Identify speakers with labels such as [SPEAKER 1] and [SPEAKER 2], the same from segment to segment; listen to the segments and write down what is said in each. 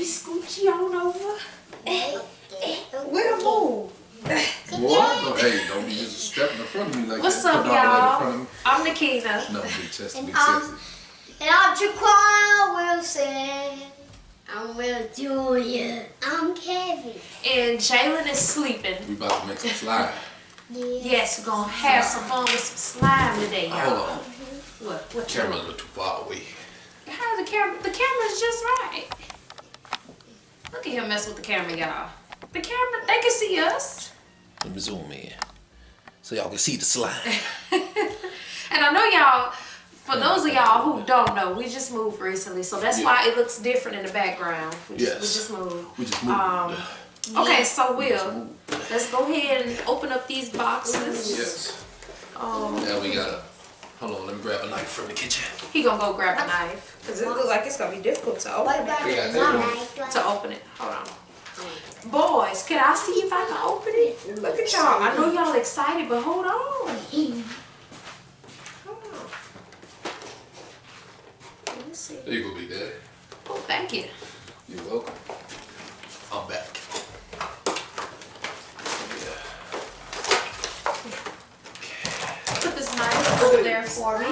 [SPEAKER 1] scoochie on over. Where the move?
[SPEAKER 2] Well, hey, don't be just stepping in front of me like
[SPEAKER 1] What's
[SPEAKER 2] that.
[SPEAKER 1] up, y'all? I'm Nikita.
[SPEAKER 2] No, big chest, big
[SPEAKER 3] And
[SPEAKER 2] sexy.
[SPEAKER 3] And I'm Jaquan Wilson. I'm Will Julia. I'm Kevin.
[SPEAKER 1] And Jalen is sleeping.
[SPEAKER 2] We about to make some slime.
[SPEAKER 1] Yes, we're gonna have some fun with some slime today, y'all.
[SPEAKER 2] Hold on.
[SPEAKER 1] What?
[SPEAKER 2] Camera's a little too far away.
[SPEAKER 1] How the camera? The camera's just right. Look at him mess with the camera, y'all. The camera, they can see us.
[SPEAKER 2] Let me zoom in so y'all can see the slime.
[SPEAKER 1] And I know y'all, for those of y'all who don't know, we just moved recently, so that's why it looks different in the background. We just moved.
[SPEAKER 2] We just moved.
[SPEAKER 1] Okay, so Will, let's go ahead and open up these boxes.
[SPEAKER 2] Yes. Now we gotta. Hold on, let me grab a knife from the kitchen.
[SPEAKER 1] He gonna go grab a knife because it looks like it's gonna be difficult to open.
[SPEAKER 3] What about
[SPEAKER 1] To open it. Hold on. Boys, can I see if I can open it? Look at y'all. I know y'all excited, but hold on. Hold on. Let me see.
[SPEAKER 2] There you go, big daddy.
[SPEAKER 1] Oh, thank you.
[SPEAKER 2] You're welcome. I'm back.
[SPEAKER 1] Put this knife over there for me.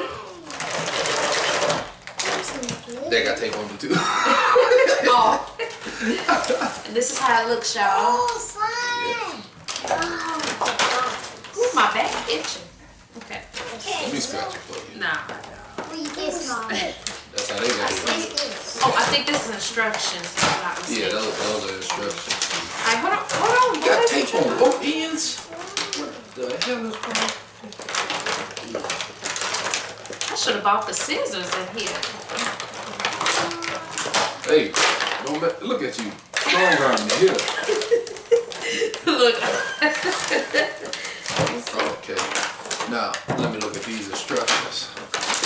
[SPEAKER 2] They got tape on me too.
[SPEAKER 1] Oh. And this is how it looks, y'all.
[SPEAKER 3] Oh, slime.
[SPEAKER 1] Ooh, my back itching. Okay.
[SPEAKER 2] Let me scratch it for you.
[SPEAKER 1] Nah.
[SPEAKER 3] Read this, Mom.
[SPEAKER 2] That's how they got it.
[SPEAKER 3] What's this?
[SPEAKER 1] Oh, I think this is instructions. if I'm not
[SPEAKER 2] Yeah,
[SPEAKER 1] mistaken.
[SPEAKER 2] those are instructions.
[SPEAKER 1] Alright, hold on.
[SPEAKER 2] You got tape on both ends? What the hell is going on?
[SPEAKER 1] I should have bought the scissors in here.
[SPEAKER 2] Hey, look at you. Strong arm me here.
[SPEAKER 1] Look.
[SPEAKER 2] Okay. Now, let me look at these instructions.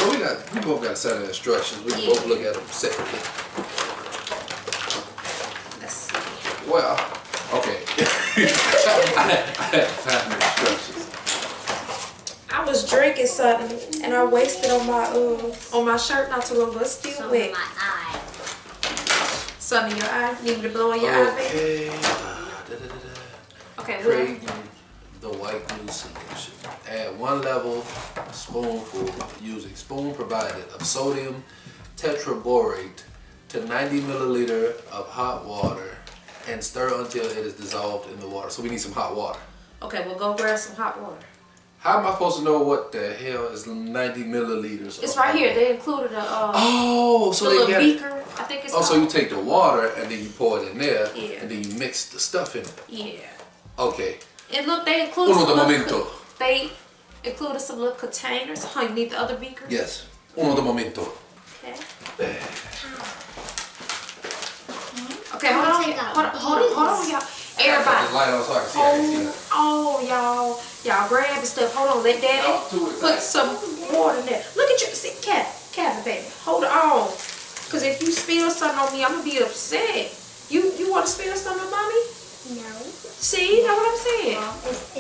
[SPEAKER 2] Well, we both got a set of instructions. We can both look at them separately.
[SPEAKER 1] Let's see.
[SPEAKER 2] Well, okay. I had 5 instructions.
[SPEAKER 1] I was drinking something and I wasted on my shirt not too long ago. It's still
[SPEAKER 3] Some
[SPEAKER 1] wet.
[SPEAKER 3] in my eye.
[SPEAKER 1] Something in your eye? Need me to blow in your eye, baby?
[SPEAKER 2] Okay.
[SPEAKER 1] Okay, well,
[SPEAKER 2] Create the white glue solution. Add 1 level spoonful using spoon provided of sodium tetraborate to 90 milliliter of hot water and stir until it is dissolved in the water. So we need some hot water.
[SPEAKER 1] okay, we'll go grab some hot water.
[SPEAKER 2] How am I supposed to know what the hell is 90 milliliters?
[SPEAKER 1] It's
[SPEAKER 2] of
[SPEAKER 1] right
[SPEAKER 2] hot
[SPEAKER 1] here.
[SPEAKER 2] water?
[SPEAKER 1] They included a
[SPEAKER 2] Oh, so
[SPEAKER 1] the
[SPEAKER 2] they
[SPEAKER 1] little
[SPEAKER 2] got.
[SPEAKER 1] beaker. I think it's
[SPEAKER 2] Oh,
[SPEAKER 1] called.
[SPEAKER 2] so you take the water and then you pour it in there,
[SPEAKER 1] Yeah.
[SPEAKER 2] and then you mix the stuff in it.
[SPEAKER 1] Yeah.
[SPEAKER 2] Okay.
[SPEAKER 1] And look, they included
[SPEAKER 2] Uno de
[SPEAKER 1] some little
[SPEAKER 2] momento.
[SPEAKER 1] they included some little containers. Oh, you need the other beaker?
[SPEAKER 2] Yes. Uno de momento.
[SPEAKER 1] Okay. Okay, hold on, y'all. Everybody.
[SPEAKER 2] The light on so I can see. I can see that.
[SPEAKER 1] Oh, y'all grab the stuff. Hold on, let Daddy
[SPEAKER 2] Y'all too
[SPEAKER 1] put
[SPEAKER 2] excited.
[SPEAKER 1] some water in there. Look at you, see, Kathy, baby, hold on. Cause if you spill something on me, I'm gonna be upset. You want to spill something on mommy?
[SPEAKER 3] No.
[SPEAKER 1] See, you know what I'm saying?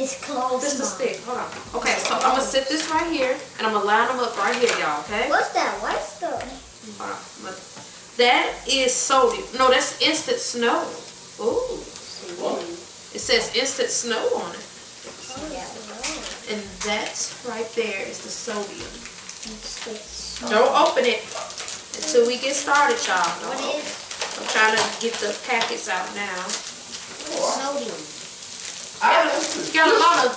[SPEAKER 3] It's close.
[SPEAKER 1] This is the
[SPEAKER 3] Mom.
[SPEAKER 1] stick. Hold on. Okay, so I'm gonna sit this right here, and I'm gonna line them up right here, y'all. Okay?
[SPEAKER 3] What's that white stuff?
[SPEAKER 1] Hold on. That is sodium. No, that's instant snow. Ooh. It says instant snow on it. And that right there is the sodium. Don't open it until we get started, y'all.
[SPEAKER 3] What is
[SPEAKER 1] I'm trying to get the packets out now.
[SPEAKER 3] sodium?
[SPEAKER 1] Got a lot of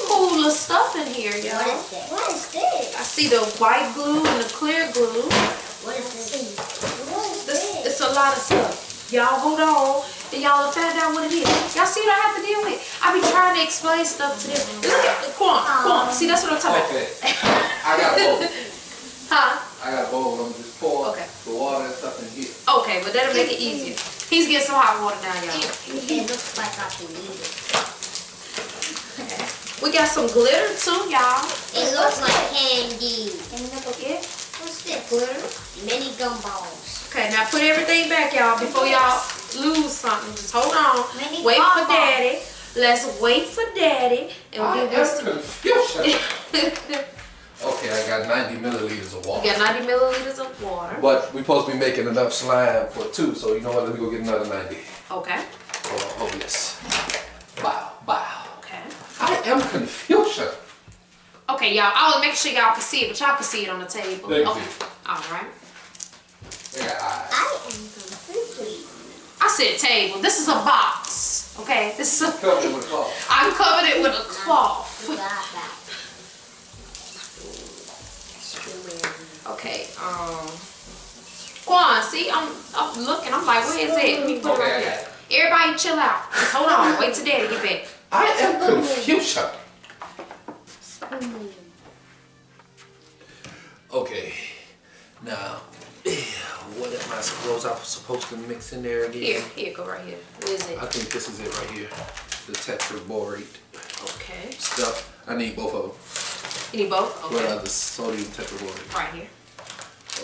[SPEAKER 1] cooler stuff in here,
[SPEAKER 3] What
[SPEAKER 1] y'all.
[SPEAKER 3] is that? What is this?
[SPEAKER 1] I see the white glue and the clear glue.
[SPEAKER 3] What is this? What is this?
[SPEAKER 1] It's a lot of stuff. Y'all hold on. And y'all will find out what it is. Y'all see what I have to deal with? I be trying to explain stuff to them. Look at the Quan. See, that's what I'm talking
[SPEAKER 2] Okay. I got a bowl.
[SPEAKER 1] about. Huh?
[SPEAKER 2] I got a bowl. I'm just pour
[SPEAKER 1] Okay.
[SPEAKER 2] the water and stuff in here.
[SPEAKER 1] Okay, but that'll make it easier. He's getting some hot water now, y'all.
[SPEAKER 3] It looks like I can eat it.
[SPEAKER 1] We got some glitter too, y'all.
[SPEAKER 3] It looks like candy.
[SPEAKER 1] Yeah.
[SPEAKER 3] What's this?
[SPEAKER 1] Glitter.
[SPEAKER 3] Mini gumballs.
[SPEAKER 1] Okay, now put everything back, y'all, before y'all lose something. Just hold on.
[SPEAKER 3] Mini
[SPEAKER 1] Wait for
[SPEAKER 3] bonbons.
[SPEAKER 1] Daddy. Let's wait for Daddy. And we'll give us some.
[SPEAKER 2] Confusion. Okay, I got 90 milliliters of water.
[SPEAKER 1] You got 90 milliliters of water.
[SPEAKER 2] But we're supposed to be making enough slime for 2, so you know what? Let me go get another 90.
[SPEAKER 1] Okay.
[SPEAKER 2] Oh yes. Wow, wow.
[SPEAKER 1] Okay.
[SPEAKER 2] I am confused.
[SPEAKER 1] Okay, y'all. I was making sure y'all can see it, but y'all can see it on the table.
[SPEAKER 2] Thank
[SPEAKER 1] Okay.
[SPEAKER 2] you.
[SPEAKER 1] All right.
[SPEAKER 2] They got eyes.
[SPEAKER 3] I am completely.
[SPEAKER 1] I said table. This is a box. Okay. This is a.
[SPEAKER 2] Covered with cloth.
[SPEAKER 1] I covered it with a cloth.
[SPEAKER 3] Forgot that.
[SPEAKER 1] Okay. Quan, see, I'm looking. I'm like, where is it? Let me put it
[SPEAKER 2] Okay,
[SPEAKER 1] right
[SPEAKER 2] I
[SPEAKER 1] here.
[SPEAKER 2] got it.
[SPEAKER 1] Everybody, chill out. Just hold on. Wait till Daddy get back.
[SPEAKER 2] I am confused. Okay. Now, what am I supposed to mix in there again?
[SPEAKER 1] Here, go right here. Where is it?
[SPEAKER 2] I think this is it right here. The tetraborate
[SPEAKER 1] Okay.
[SPEAKER 2] stuff. I need both of them.
[SPEAKER 1] You need both?
[SPEAKER 2] What
[SPEAKER 1] Okay.
[SPEAKER 2] are the sodium tetraborate?
[SPEAKER 1] Right here.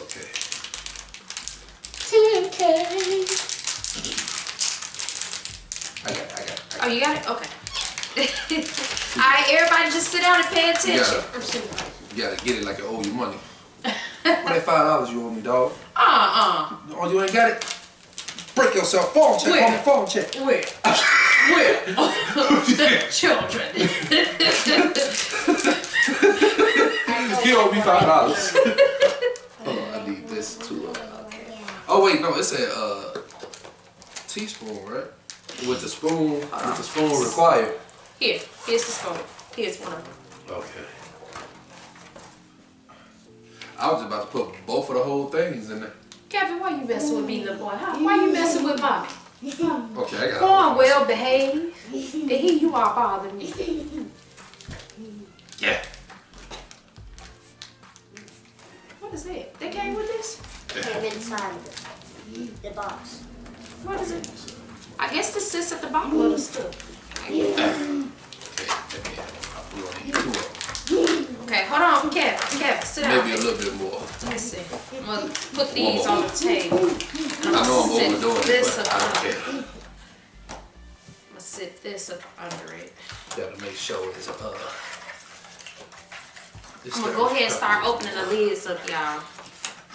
[SPEAKER 2] Okay.
[SPEAKER 1] 10K.
[SPEAKER 2] I got it.
[SPEAKER 1] Oh, you got it? Okay. Alright, everybody just sit down and pay attention.
[SPEAKER 2] You gotta get it like I owe you money. What that $5 you owe me, dog? Oh, you ain't got it? Break yourself. Phone check.
[SPEAKER 1] Where?
[SPEAKER 2] On the phone check.
[SPEAKER 1] Where? Children.
[SPEAKER 2] You owe me $5. Hold on, I need this too. Oh wait, no, it's a teaspoon, right? With the spoon required.
[SPEAKER 1] Here's the spoon. Here's one of them.
[SPEAKER 2] Okay. I was about to put both of the whole things in there.
[SPEAKER 1] Kevin, why you messing with me, little boy? Huh? Why you messing with mommy?
[SPEAKER 2] Okay, I got
[SPEAKER 1] Go on, well behave. And here you are bothering me.
[SPEAKER 2] Yeah.
[SPEAKER 1] What is that? They came with this?
[SPEAKER 3] Came inside the box.
[SPEAKER 1] What is it? I guess this sits at the bottom of the stuff.
[SPEAKER 2] Okay, let me we gonna need 2 of them.
[SPEAKER 1] Okay, hold on, Kevin, sit down.
[SPEAKER 2] Maybe a little bit more.
[SPEAKER 1] Let's see. I'm gonna put these on the table.
[SPEAKER 2] I know I'm overdoing it,
[SPEAKER 1] this
[SPEAKER 2] but
[SPEAKER 1] up
[SPEAKER 2] I don't
[SPEAKER 1] under.
[SPEAKER 2] care.
[SPEAKER 1] I'm gonna sit this up under it.
[SPEAKER 2] Gotta make sure it's
[SPEAKER 1] I'm gonna go ahead and start opening the lids up, y'all.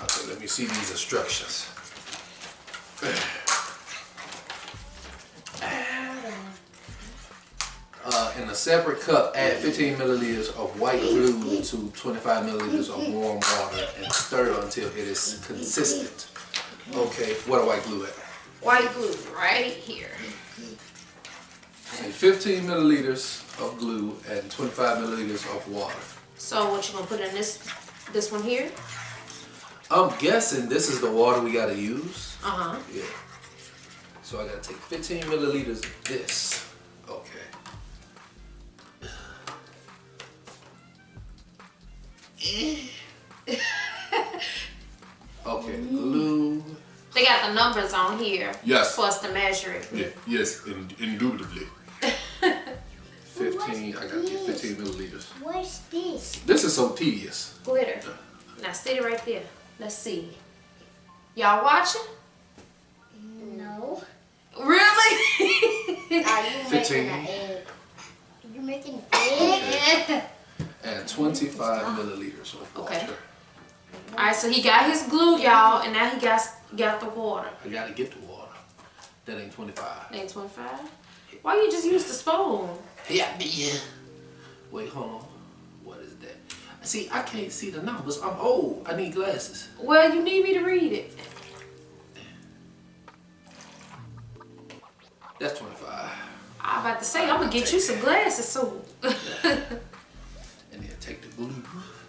[SPEAKER 2] Okay, let me see these instructions. In a separate cup, add 15 milliliters of white glue to 25 milliliters of warm water and stir until it is consistent. Okay, what a white glue at?
[SPEAKER 1] White glue right here.
[SPEAKER 2] And 15 milliliters of glue and 25 milliliters of water.
[SPEAKER 1] So what you gonna put in this one here?
[SPEAKER 2] I'm guessing this is the water we gotta use.
[SPEAKER 1] Uh-huh.
[SPEAKER 2] Yeah. So I gotta take 15 milliliters of this. Okay. Okay, the glue.
[SPEAKER 1] They got the numbers on here.
[SPEAKER 2] Yes.
[SPEAKER 1] For us to measure it.
[SPEAKER 2] Yeah, yes, indubitably. 15, I gotta get 15 milliliters.
[SPEAKER 3] What's this?
[SPEAKER 2] This is so tedious.
[SPEAKER 1] Glitter. Now sit it right there. Let's see. Y'all watching?
[SPEAKER 3] No.
[SPEAKER 1] Really?
[SPEAKER 3] Are you
[SPEAKER 2] 15.
[SPEAKER 3] making an egg? You making egg?
[SPEAKER 2] And 25 milliliters of water.
[SPEAKER 1] Okay. Alright, so he got his glue, y'all, and now he got the water.
[SPEAKER 2] I gotta get the water. That ain't 25.
[SPEAKER 1] Ain't 25? Why you just use the spoon?
[SPEAKER 2] Yeah, yeah. Wait, hold on. What is that? See, I can't see the numbers. I'm old. I need glasses.
[SPEAKER 1] Well, you need me to read it.
[SPEAKER 2] That's 25.
[SPEAKER 1] I'm about to say, I'm gonna get you some glasses soon.
[SPEAKER 2] And then take the glue.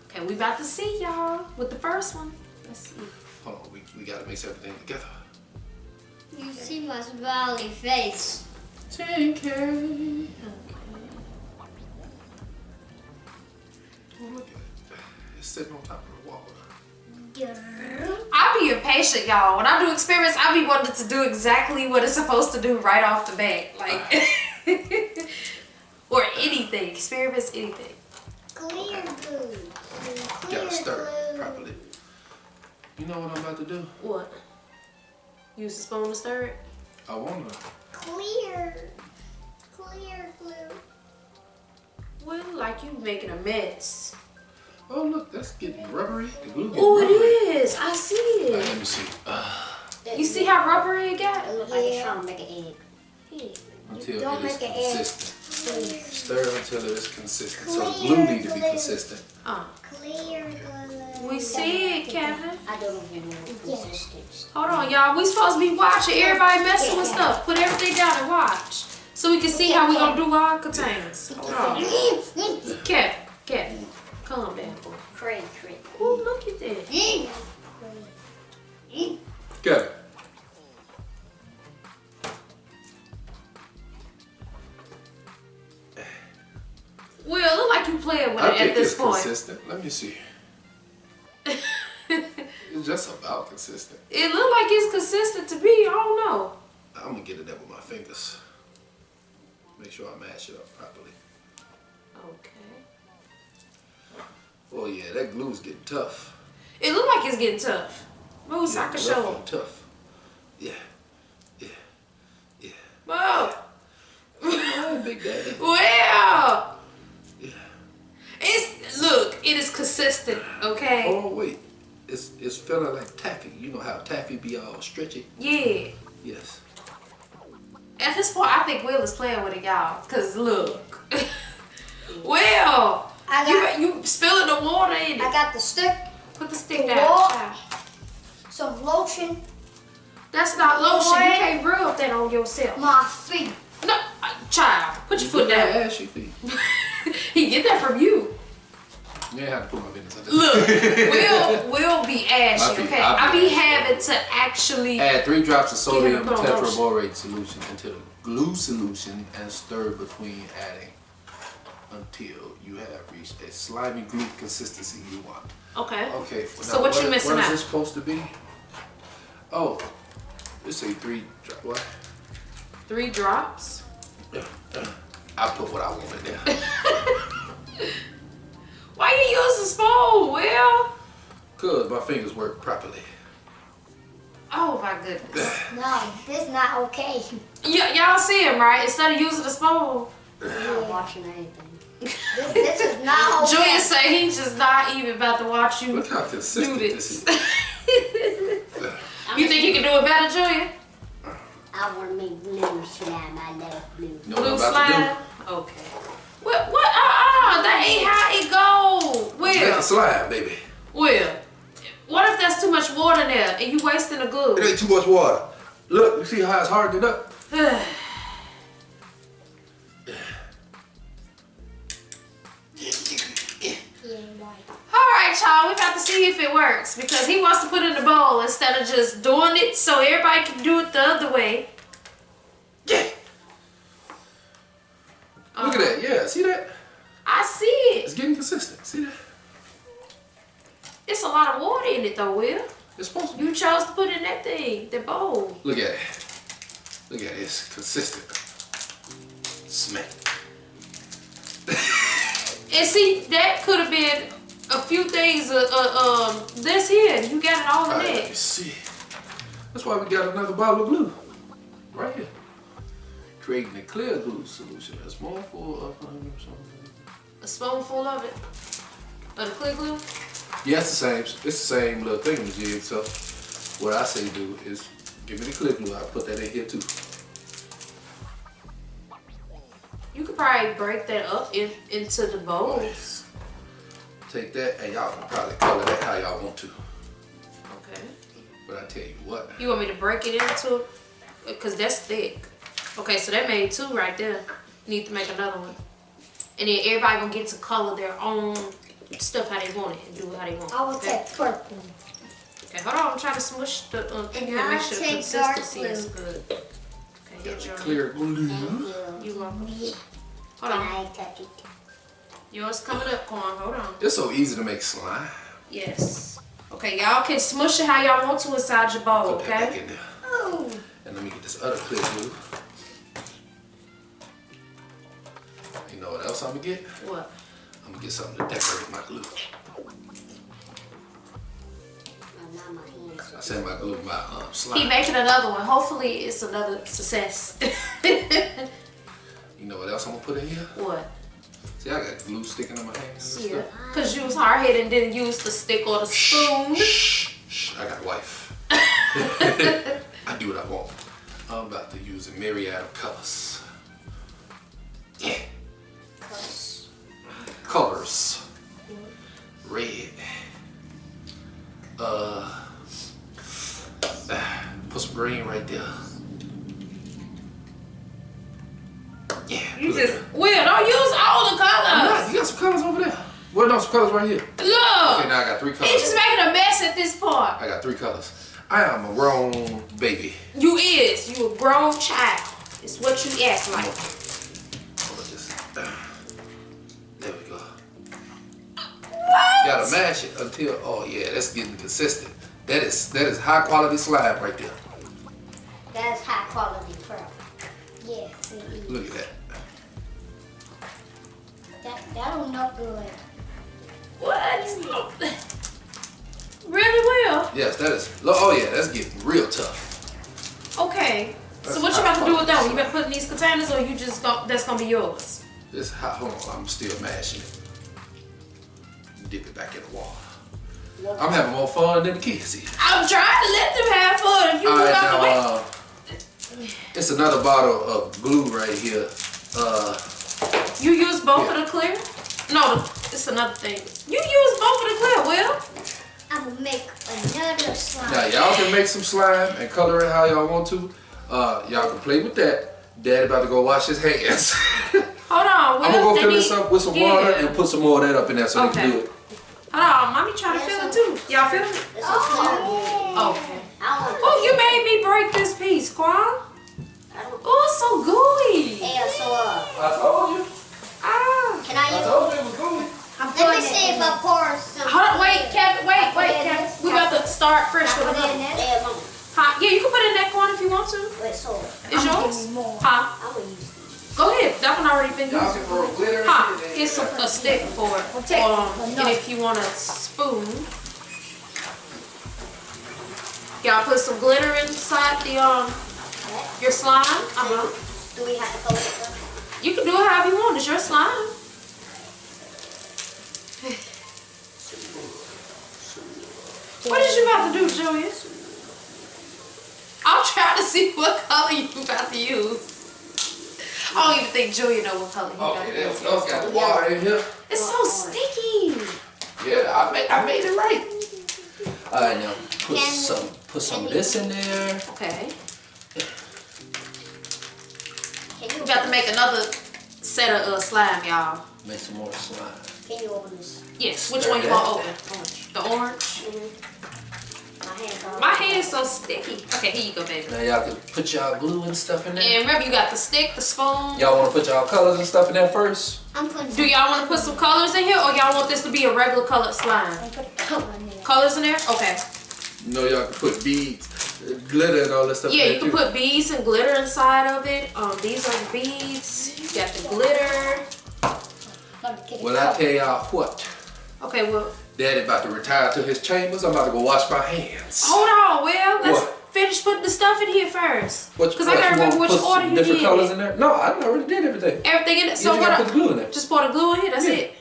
[SPEAKER 1] Okay, we about to see y'all with the first one. Let's see.
[SPEAKER 2] Hold on, we gotta mix everything together.
[SPEAKER 3] You see my smiley face.
[SPEAKER 2] 10K. Oh, look at it. It's sitting on top of the water.
[SPEAKER 1] I be impatient, y'all. When I do experiments, I be wanting to do exactly what it's supposed to do right off the bat. Like, or anything. Experiments, anything.
[SPEAKER 3] Clear glue.
[SPEAKER 2] You gotta stir it properly. You know what I'm about to do?
[SPEAKER 1] What? Use the spoon to stir it?
[SPEAKER 2] I wanna.
[SPEAKER 3] Clear glue.
[SPEAKER 1] Well, like you making a mess.
[SPEAKER 2] Oh look, that's getting rubbery. The glue getting
[SPEAKER 1] Oh,
[SPEAKER 2] rubbery.
[SPEAKER 1] it is. I see
[SPEAKER 2] Alright,
[SPEAKER 1] it.
[SPEAKER 2] let me see.
[SPEAKER 1] You see how rubbery it got?
[SPEAKER 3] It looks like it's trying to make an egg.
[SPEAKER 2] Until
[SPEAKER 3] Don't
[SPEAKER 2] it is
[SPEAKER 3] make an egg.
[SPEAKER 2] consistent. Stir until it is consistent. So the glue need to be consistent.
[SPEAKER 3] Clear color.
[SPEAKER 1] We see it, Kevin.
[SPEAKER 3] I don't even know the consistency.
[SPEAKER 1] Hold on, y'all. We supposed to be watching everybody messing with stuff. Put everything down and watch. So we can see how we gonna do our containers. Hold on. Kevin. Calm down, boy.
[SPEAKER 3] Cray.
[SPEAKER 1] Ooh, look at that.
[SPEAKER 2] Got it.
[SPEAKER 1] Well, it look like you playing with
[SPEAKER 2] I
[SPEAKER 1] it
[SPEAKER 2] think
[SPEAKER 1] at this
[SPEAKER 2] it's
[SPEAKER 1] point.
[SPEAKER 2] consistent. Let me see. It's just about consistent.
[SPEAKER 1] It look like it's consistent to me. I don't know.
[SPEAKER 2] I'm gonna get it up with my fingers. Make sure I mash it up properly.
[SPEAKER 1] Okay.
[SPEAKER 2] Oh yeah, that glue's getting tough.
[SPEAKER 1] It look like it's getting tough. Move so I can
[SPEAKER 2] Rough
[SPEAKER 1] show 'em.
[SPEAKER 2] and tough. Yeah.
[SPEAKER 1] Whoa.
[SPEAKER 2] Oh, Big Daddy.
[SPEAKER 1] Well.
[SPEAKER 2] Yeah.
[SPEAKER 1] It is consistent, okay?
[SPEAKER 2] Oh wait, it's feeling like taffy. You know how taffy be all stretchy?
[SPEAKER 1] Yeah.
[SPEAKER 2] Yes.
[SPEAKER 1] At this point, I think Will is playing with it, y'all. Cause look. Will. You spilling the water in
[SPEAKER 3] I
[SPEAKER 1] it.
[SPEAKER 3] got the stick,
[SPEAKER 1] Put the stick
[SPEAKER 3] the
[SPEAKER 1] down.
[SPEAKER 3] wall.
[SPEAKER 1] child.
[SPEAKER 3] some lotion,
[SPEAKER 1] That's not lotion. You
[SPEAKER 3] Boy.
[SPEAKER 1] can't rub that on yourself.
[SPEAKER 3] my feet.
[SPEAKER 1] No, child. Put your foot
[SPEAKER 2] That
[SPEAKER 1] down.
[SPEAKER 2] ashy feet.
[SPEAKER 1] He get that from you.
[SPEAKER 2] You ain't have to put my business out there.
[SPEAKER 1] Look, Will be
[SPEAKER 2] My
[SPEAKER 1] ashy,
[SPEAKER 2] feet,
[SPEAKER 1] okay?
[SPEAKER 2] I
[SPEAKER 1] I
[SPEAKER 2] be
[SPEAKER 1] be
[SPEAKER 2] ashy.
[SPEAKER 1] having to actually.
[SPEAKER 2] Add 3 drops of sodium
[SPEAKER 1] Get him a lotion.
[SPEAKER 2] tetraborate solution into the glue solution and stir between adding until you have reached a slimy glue consistency you want.
[SPEAKER 1] Okay.
[SPEAKER 2] Okay.
[SPEAKER 1] So what you missing
[SPEAKER 2] What is
[SPEAKER 1] out?
[SPEAKER 2] this supposed to be? Oh, let's say 3. What?
[SPEAKER 1] 3 drops.
[SPEAKER 2] I put what I want in there.
[SPEAKER 1] Why you use a spoon, Will?
[SPEAKER 2] Cause my fingers work properly.
[SPEAKER 1] Oh my goodness.
[SPEAKER 3] No, this is not okay.
[SPEAKER 1] Y'all see him, right? Instead of using a spoon,
[SPEAKER 3] I'm not watching anything. This is not okay.
[SPEAKER 1] Julian say he's just not even about to watch you
[SPEAKER 2] Look how
[SPEAKER 1] do
[SPEAKER 2] consistent
[SPEAKER 1] this.
[SPEAKER 2] this is.
[SPEAKER 1] You think you can do it better, Julian?
[SPEAKER 3] I want to make blue slime. I love blue.
[SPEAKER 2] You know what
[SPEAKER 1] Blue
[SPEAKER 2] I'm about
[SPEAKER 1] slime?
[SPEAKER 2] to
[SPEAKER 1] Okay. What? That ain't how it go.
[SPEAKER 2] do? Make a slime, baby.
[SPEAKER 1] Will, what if there's too much water in there and you wasting the glue?
[SPEAKER 2] It ain't too much water. Look, you see how it's hardening up?
[SPEAKER 1] Alright, y'all, we about to see if it works because he wants to put it in the bowl instead of just doing it so everybody can do it the other way.
[SPEAKER 2] Yeah. Look at that. Yeah, see that?
[SPEAKER 1] I see
[SPEAKER 2] It's
[SPEAKER 1] it.
[SPEAKER 2] getting consistent. See that?
[SPEAKER 1] It's a lot of water in it though, Will.
[SPEAKER 2] It's supposed to be.
[SPEAKER 1] You chose to put it in that thing, the bowl.
[SPEAKER 2] Look at it. Look at it. It's consistent. Smack.
[SPEAKER 1] And see, that could have been a few things, this here. You got it all in
[SPEAKER 2] All right, let
[SPEAKER 1] there.
[SPEAKER 2] me see. That's why we got another bottle of glue. Right here. Creating a clear glue solution. A spoonful of 100%.
[SPEAKER 1] A spoonful of it. Of the clear glue.
[SPEAKER 2] Yeah, it's the same. It's the same little thingamajig. So what I say do is give me the clear glue. I'll put that in here too.
[SPEAKER 1] You could probably break that up into the bowls.
[SPEAKER 2] Take that and y'all can probably color that how y'all want to.
[SPEAKER 1] Okay.
[SPEAKER 2] But I tell you what.
[SPEAKER 1] You want me to break it into, because that's thick. Okay, so that made 2 right there. You need to make another one. And then everybody gonna get to color their own stuff how they want it and do it how they want it.
[SPEAKER 3] I will
[SPEAKER 1] okay?
[SPEAKER 3] take purple.
[SPEAKER 1] Okay, hold on. I'm trying to smush the thing here and make sure the
[SPEAKER 3] I'll take dark
[SPEAKER 1] consistency is good. Okay, here's your
[SPEAKER 2] Clear glue.
[SPEAKER 1] You welcome.
[SPEAKER 3] Can
[SPEAKER 1] Hold on.
[SPEAKER 3] I touch it?
[SPEAKER 1] Yours coming up, Corn. Hold on.
[SPEAKER 2] It's so easy to make slime.
[SPEAKER 1] Yes. Okay, y'all can smush it how y'all want to inside your bowl,
[SPEAKER 2] Put that back
[SPEAKER 1] okay?
[SPEAKER 2] in there.
[SPEAKER 3] Oh.
[SPEAKER 2] And let me get this other clear glue. You know what else I'm gonna get?
[SPEAKER 1] What?
[SPEAKER 2] I'm gonna get something to decorate my glue.
[SPEAKER 3] Now my hands.
[SPEAKER 2] I said my glue, my
[SPEAKER 1] He
[SPEAKER 2] slime.
[SPEAKER 1] making another one. Hopefully it's another success.
[SPEAKER 2] You know what else I'm gonna put in here?
[SPEAKER 1] What?
[SPEAKER 2] See, I got glue sticking on my hands.
[SPEAKER 1] Yeah. Cause you was hard-headed and didn't use the stick or the spoon.
[SPEAKER 2] Shh, I got a wife. I do what I want. I'm about to use a myriad of colors. Yeah. Colors. Red. Put some green right there. Yeah.
[SPEAKER 1] You
[SPEAKER 2] put it
[SPEAKER 1] just
[SPEAKER 2] there.
[SPEAKER 1] Will, don't use all the colors.
[SPEAKER 2] You got some colors over there. Well, no, some colors right here.
[SPEAKER 1] Look.
[SPEAKER 2] Okay, now I got 3 colors.
[SPEAKER 1] He's just making a mess at this point.
[SPEAKER 2] I got 3 colors. I am a grown baby.
[SPEAKER 1] You a grown child. It's what you act like.
[SPEAKER 2] Hold on, just, there we go.
[SPEAKER 1] What?
[SPEAKER 2] Gotta mash it until, oh yeah, that's getting consistent. That is high quality slime right there.
[SPEAKER 3] That's high quality pearl. Yeah, see.
[SPEAKER 2] Look at that.
[SPEAKER 3] That don't look good.
[SPEAKER 1] What? Really will?
[SPEAKER 2] Yes, that is, oh yeah, that's getting real tough.
[SPEAKER 1] Okay. So
[SPEAKER 2] That's
[SPEAKER 1] what you about to do with that one? You
[SPEAKER 2] high
[SPEAKER 1] been putting these containers or you just that's gonna be yours?
[SPEAKER 2] This hot, hold on, I'm still mashing it. Dip it back in the water. I'm having more fun than the kids here.
[SPEAKER 1] I'm trying to let them have fun if you move out the way.
[SPEAKER 2] Now, it's another bottle of glue right here.
[SPEAKER 1] You use both
[SPEAKER 2] yeah.
[SPEAKER 1] of the clear? No, it's another thing. You use both of the clear, Will.
[SPEAKER 3] I'm gonna make another slime.
[SPEAKER 2] Now y'all can make some slime and color it how y'all want to. Y'all can play with that. Daddy about to go wash his hands.
[SPEAKER 1] Hold on, Will.
[SPEAKER 2] I'm gonna go
[SPEAKER 1] they
[SPEAKER 2] fill
[SPEAKER 1] need-
[SPEAKER 2] this up with some water and put some more of that up in there so they
[SPEAKER 1] Okay.
[SPEAKER 2] can do it.
[SPEAKER 1] Hold on, mommy trying to feel it too. Y'all feel it?
[SPEAKER 3] It's a clear.
[SPEAKER 1] Okay.
[SPEAKER 3] I want
[SPEAKER 1] Oh, you made me break this piece, Quan.
[SPEAKER 3] I don't.
[SPEAKER 1] Oh, it's so gooey.
[SPEAKER 3] Yeah, so
[SPEAKER 2] I told you.
[SPEAKER 1] Ah.
[SPEAKER 3] can I use?
[SPEAKER 2] told you it was gooey.
[SPEAKER 1] I'm
[SPEAKER 3] Let
[SPEAKER 1] putting
[SPEAKER 3] me
[SPEAKER 1] it
[SPEAKER 3] see
[SPEAKER 1] in.
[SPEAKER 3] if I pour some.
[SPEAKER 1] Hold on, wait, Kevin, wait, Kevin. We about to start fresh
[SPEAKER 3] Can I
[SPEAKER 1] with
[SPEAKER 3] put it in
[SPEAKER 1] another.
[SPEAKER 3] there? Yeah, mama.
[SPEAKER 1] Huh? Yeah, you can put it in that corner if you want to.
[SPEAKER 3] Wait, so
[SPEAKER 1] It's yours? Huh?
[SPEAKER 3] I'm gonna use these.
[SPEAKER 1] Go ahead. That one already been
[SPEAKER 2] Y'all
[SPEAKER 1] used.
[SPEAKER 2] can throw glitter in
[SPEAKER 1] Huh?
[SPEAKER 2] it.
[SPEAKER 1] Get a stick for it. And if you want a spoon, y'all put some glitter inside the your slime.
[SPEAKER 3] Do we have to fold it up?
[SPEAKER 1] You can do it however you want. It's your slime. What is you about to do, Julia? I'm trying to see what color you about to use. I don't even think Julia know what color he about
[SPEAKER 2] Okay,
[SPEAKER 1] to
[SPEAKER 2] there
[SPEAKER 1] use.
[SPEAKER 2] we go. Got the water in here.
[SPEAKER 1] It's so sticky.
[SPEAKER 2] Yeah, I made it right. All right, now put some of this in there.
[SPEAKER 1] Okay.
[SPEAKER 3] Can
[SPEAKER 1] We
[SPEAKER 3] you
[SPEAKER 1] about to make another set of slime, y'all.
[SPEAKER 2] Make some more slime.
[SPEAKER 3] Can you open this?
[SPEAKER 1] Yes. Which one you want to open? Orange. The orange.
[SPEAKER 3] My hands are.
[SPEAKER 1] My hand's so sticky. Okay, here you go, baby.
[SPEAKER 2] Now y'all can put y'all glue and stuff in there.
[SPEAKER 1] And remember, you got the stick, the spoon.
[SPEAKER 2] Y'all want to put y'all colors and stuff in there first?
[SPEAKER 3] I'm putting.
[SPEAKER 1] Do y'all want to put some colors in here, or y'all want this to be a regular colored slime?
[SPEAKER 3] I'm putting color in there.
[SPEAKER 1] Colors in there? Okay.
[SPEAKER 2] You know y'all can put beads, glitter and all that stuff
[SPEAKER 1] Yeah,
[SPEAKER 2] in
[SPEAKER 1] you
[SPEAKER 2] there
[SPEAKER 1] can
[SPEAKER 2] too.
[SPEAKER 1] put beads and glitter inside of it. These are the beads. You got the glitter.
[SPEAKER 2] Well, I tell y'all what.
[SPEAKER 1] Okay, well,
[SPEAKER 2] Daddy about to retire to his chambers. I'm about to go wash my hands.
[SPEAKER 1] hold on, Will. Let's
[SPEAKER 2] What?
[SPEAKER 1] finish putting the stuff in here first.
[SPEAKER 2] What-
[SPEAKER 1] Because
[SPEAKER 2] what,
[SPEAKER 1] I gotta
[SPEAKER 2] you
[SPEAKER 1] remember
[SPEAKER 2] wanna
[SPEAKER 1] which
[SPEAKER 2] put
[SPEAKER 1] order
[SPEAKER 2] some
[SPEAKER 1] you
[SPEAKER 2] different
[SPEAKER 1] did
[SPEAKER 2] colors
[SPEAKER 1] it.
[SPEAKER 2] in there? No, I already did everything.
[SPEAKER 1] Everything in it.
[SPEAKER 2] You
[SPEAKER 1] So
[SPEAKER 2] just
[SPEAKER 1] what?
[SPEAKER 2] gotta put the glue in there.
[SPEAKER 1] Just pour the glue in here. That's
[SPEAKER 2] Yeah.
[SPEAKER 1] it.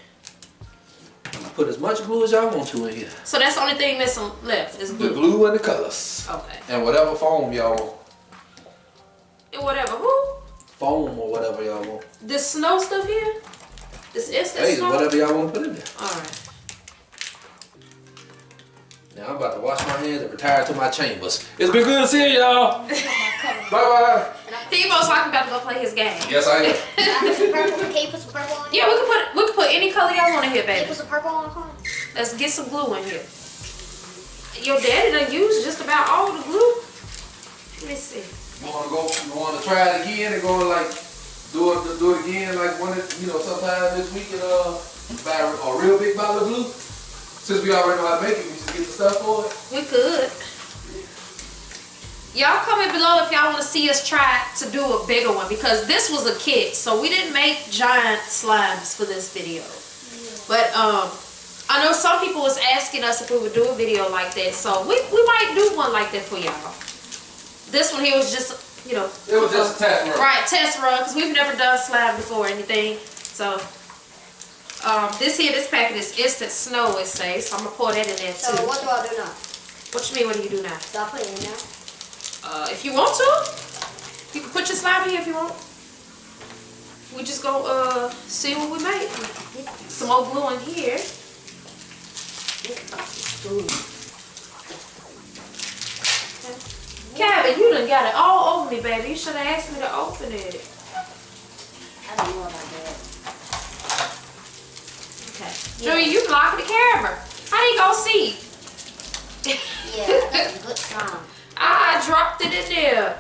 [SPEAKER 2] Put as much glue as y'all want to in here.
[SPEAKER 1] So that's the only thing missing left is
[SPEAKER 2] The
[SPEAKER 1] glue.
[SPEAKER 2] glue and the colors.
[SPEAKER 1] Okay.
[SPEAKER 2] And whatever foam y'all want.
[SPEAKER 1] And whatever. Who?
[SPEAKER 2] Foam or whatever y'all want.
[SPEAKER 1] This snow stuff here? This instant
[SPEAKER 2] Hey,
[SPEAKER 1] snow?
[SPEAKER 2] whatever y'all want to put in there.
[SPEAKER 1] Alright.
[SPEAKER 2] Now I'm about to wash my hands and retire to my chambers. It's been good seeing y'all. Bye-bye.
[SPEAKER 1] He most likely about to go play his game.
[SPEAKER 2] Yes, I am.
[SPEAKER 3] Can I put some purple? Can you put some purple on?
[SPEAKER 1] Yeah, we can put any color y'all want in here,
[SPEAKER 3] Can you
[SPEAKER 1] baby.
[SPEAKER 3] put some purple on? Huh?
[SPEAKER 1] Let's get some glue in here. Your daddy done used just about all the glue. Let me see.
[SPEAKER 2] You wanna try it again and go like do it again like sometime this week and buy a real big bottle of glue? Since we already know how to make it, we just get the stuff for it.
[SPEAKER 1] We could. Y'all comment below if y'all want to see us try to do a bigger one, because this was a kit, so we didn't make giant slimes for this video. But I know some people was asking us if we would do a video like that, so we might do one like that for y'all. This one here was just,
[SPEAKER 2] It was just a test run.
[SPEAKER 1] right, test run, because we've never done slime before or anything. So This packet is instant snow, it says. So I'm gonna pour that in there too.
[SPEAKER 3] So what do I do now?
[SPEAKER 1] What you mean, what do you do now?
[SPEAKER 3] Do I put it in there?
[SPEAKER 1] If you want to, you can put your slime here if you want. We just gonna see what we make. Some more glue in here. Kevin, you done got it all over me, baby. You should have asked me to open it.
[SPEAKER 3] I don't know about that.
[SPEAKER 1] Okay. Julia, you blocking the camera. How you gonna see?
[SPEAKER 3] Yeah, that's a good time.
[SPEAKER 1] I dropped it in there.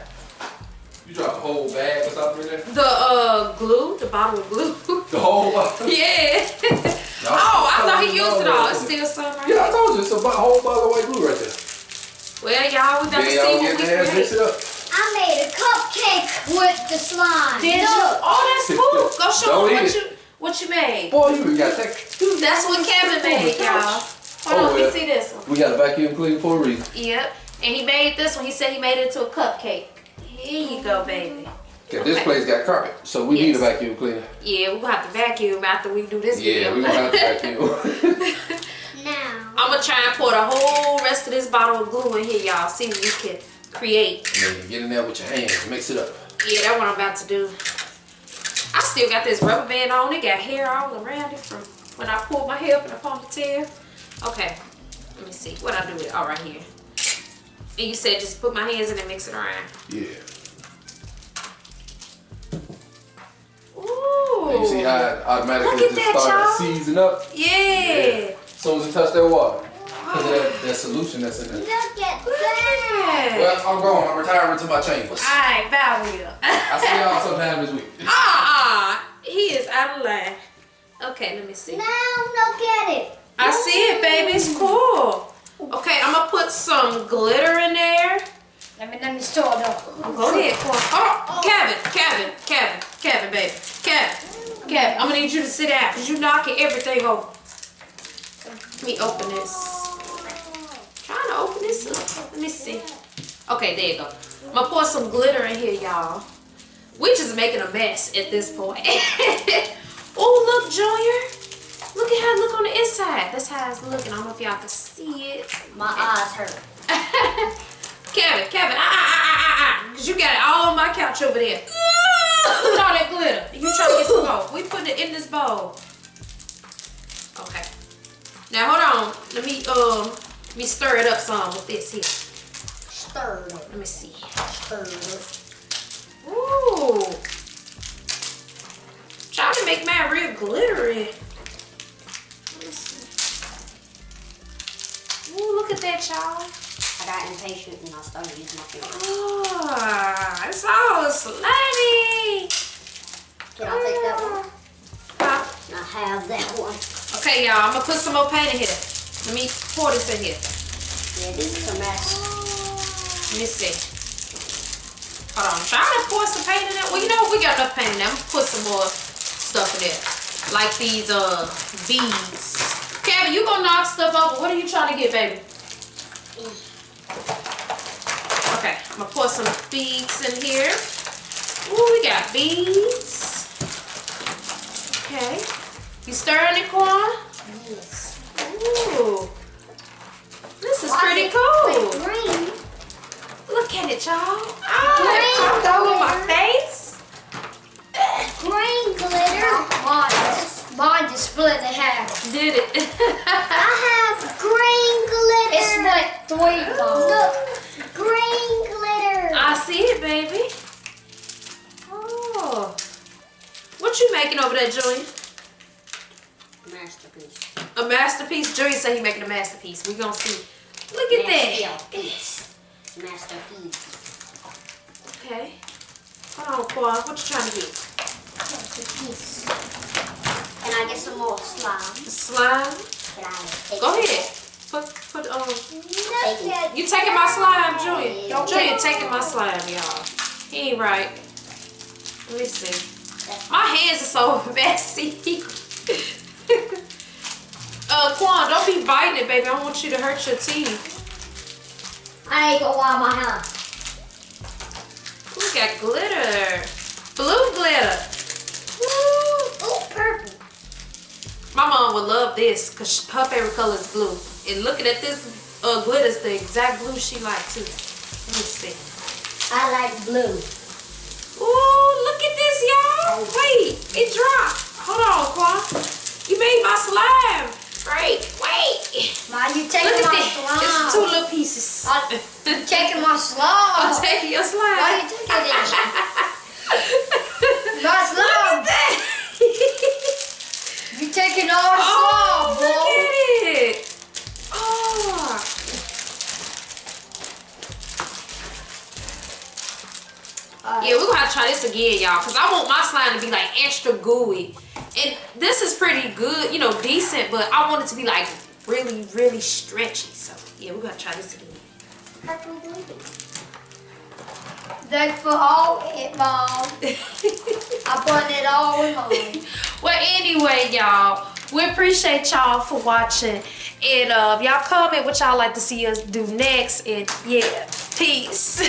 [SPEAKER 2] You dropped the whole bag or something in there?
[SPEAKER 1] The glue, the bottle of glue.
[SPEAKER 2] The whole bottle?
[SPEAKER 1] Yeah. Oh, I thought he used it all. It's still some right
[SPEAKER 2] Yeah, I
[SPEAKER 1] here.
[SPEAKER 2] told you, it's a whole bottle of white glue right there.
[SPEAKER 1] Well, y'all, we got to see
[SPEAKER 2] y'all
[SPEAKER 1] what
[SPEAKER 2] get
[SPEAKER 1] we
[SPEAKER 2] there and mix
[SPEAKER 1] create.
[SPEAKER 2] it up.
[SPEAKER 3] I made a cupcake with the slime.
[SPEAKER 1] Did you?
[SPEAKER 3] Look.
[SPEAKER 1] Oh, that's cool. Go show
[SPEAKER 2] Don't
[SPEAKER 1] them
[SPEAKER 2] eat
[SPEAKER 1] what you made.
[SPEAKER 2] Boy, you got that.
[SPEAKER 1] That's what Kevin made, y'all. Hold on, let me see this one.
[SPEAKER 2] We got a vacuum cleaner for a reason.
[SPEAKER 1] Yep. And he made this one. He said he made it into a cupcake. Here you go, baby.
[SPEAKER 2] Okay, this place got carpet, so we need a vacuum cleaner.
[SPEAKER 1] Yeah, we're going to have to vacuum after we do this
[SPEAKER 2] Yeah,
[SPEAKER 1] video.
[SPEAKER 2] we gonna have to vacuum.
[SPEAKER 3] Now.
[SPEAKER 1] I'm going to try and pour the whole rest of this bottle of glue in here, y'all. See what we can create.
[SPEAKER 2] And then you get in there with your hands, mix it up.
[SPEAKER 1] Yeah, that's what I'm about to do. I still got this rubber band on. It got hair all around it from when I pulled my hair up in the ponytail. Okay, let me see. What I do with it? All right here. And you said just put my hands in and mix it around.
[SPEAKER 2] Yeah.
[SPEAKER 1] Ooh.
[SPEAKER 2] And you see how it automatically
[SPEAKER 1] Look at
[SPEAKER 2] just
[SPEAKER 1] that,
[SPEAKER 2] started
[SPEAKER 1] y'all.
[SPEAKER 2] seizing up?
[SPEAKER 1] Yeah.
[SPEAKER 2] As soon as it touched that water. Because of that solution that's in there.
[SPEAKER 3] Look at that.
[SPEAKER 2] Well, I'm going. I'm retiring to my chambers.
[SPEAKER 1] All right, Valerie.
[SPEAKER 2] I'll see y'all sometime this week.
[SPEAKER 1] He is out of line. Okay, let me see.
[SPEAKER 3] Now look at it.
[SPEAKER 1] I see it, baby. It's cool. Okay, I'm gonna put some glitter in there.
[SPEAKER 3] Let me store it up.
[SPEAKER 1] Go ahead, Corn. Oh, Kevin, baby. Kevin, I'm gonna need you to sit down because you knocking everything over. Let me open this. Trying to open this up. Let me see. Okay, there you go. I'm gonna pour some glitter in here, y'all. We just making a mess at this point. Oh, look, Junior. Look at how it look on the inside. That's how it's looking. I don't know if y'all can see it.
[SPEAKER 3] My eyes hurt.
[SPEAKER 1] Kevin, because you got it all on my couch over there. Look at all that glitter. You trying to get some more. We putting it in this bowl. Okay. Now hold on. Let me stir it up some with this here.
[SPEAKER 3] Stir it.
[SPEAKER 1] Let me see.
[SPEAKER 3] Stir it.
[SPEAKER 1] Ooh. Trying to make mine real glittery. Let me see. Ooh, look at that, y'all.
[SPEAKER 3] I got impatient and I started using my fingers.
[SPEAKER 1] Oh, it's all slimy.
[SPEAKER 3] Can I take that one?
[SPEAKER 1] Huh?
[SPEAKER 3] I have that one.
[SPEAKER 1] Okay, y'all, I'm gonna put some more paint in here. Let me pour this in here.
[SPEAKER 3] Yeah, this is a mess.
[SPEAKER 1] Let me see. Hold on, I'm trying to pour some paint in there. Well, you know what? We got enough paint in there. I'm gonna put some more stuff in there. Like these beads. Kevin, you gonna knock stuff over. What are you trying to get, baby? Okay, I'm gonna pour some beads in here. Ooh, we got beads. Okay. You stirring it, Quan?
[SPEAKER 3] Yes.
[SPEAKER 1] Ooh. This is pretty cool.
[SPEAKER 3] Green.
[SPEAKER 1] Look at it, y'all. Oh, it popped all over my face.
[SPEAKER 3] Green glitter. Mine just split in half.
[SPEAKER 1] Did it?
[SPEAKER 3] I have green glitter. It split 3 times. Look, green glitter.
[SPEAKER 1] I see it, baby. Oh. What you making over there, Julian?
[SPEAKER 3] Masterpiece.
[SPEAKER 1] A masterpiece? Julian said he making a masterpiece. We gonna see. Look at that.
[SPEAKER 3] Masterpiece.
[SPEAKER 1] Okay. Hold on, Quan. What you trying to get?
[SPEAKER 3] Masterpiece. Can I get some more slime?
[SPEAKER 1] Slime? Go ahead. Put you
[SPEAKER 3] You
[SPEAKER 1] taking my slime, Julian? Julian taking my slime, y'all. He ain't right. Let me see. My hands are so messy. Quan, don't be biting it, baby. I don't want you to hurt your teeth.
[SPEAKER 3] I ain't gonna wash my hands.
[SPEAKER 1] We got glitter. Blue glitter. Woo.
[SPEAKER 3] Oh, purple.
[SPEAKER 1] My would love this because her favorite color is blue. And looking at this glitter is the exact blue she likes too. Let me see.
[SPEAKER 3] I like blue.
[SPEAKER 1] Ooh, look at this, y'all. Wait, it dropped. Hold on, Qua. You made my slime. Great. Wait.
[SPEAKER 3] Why you taking
[SPEAKER 1] Look at
[SPEAKER 3] my
[SPEAKER 1] this.
[SPEAKER 3] slime?
[SPEAKER 1] It's 2 little pieces.
[SPEAKER 3] You taking my slime?
[SPEAKER 1] I'm taking your slime.
[SPEAKER 3] Why you taking it? My
[SPEAKER 1] Look
[SPEAKER 3] slime.
[SPEAKER 1] at that.
[SPEAKER 3] You taking all the
[SPEAKER 1] Oh,
[SPEAKER 3] slime,
[SPEAKER 1] look
[SPEAKER 3] boy.
[SPEAKER 1] at it. Oh. Yeah, we're gonna have to try this again, y'all, because I want my slime to be like extra gooey. And this is pretty good, you know, decent, but I want it to be like really, really stretchy. So yeah, we're gonna try this again.
[SPEAKER 3] Thanks for all it, Mom. I put it all in mine.
[SPEAKER 1] Well, anyway, y'all, we appreciate y'all for watching. And y'all comment what y'all like to see us do next. And yeah, peace.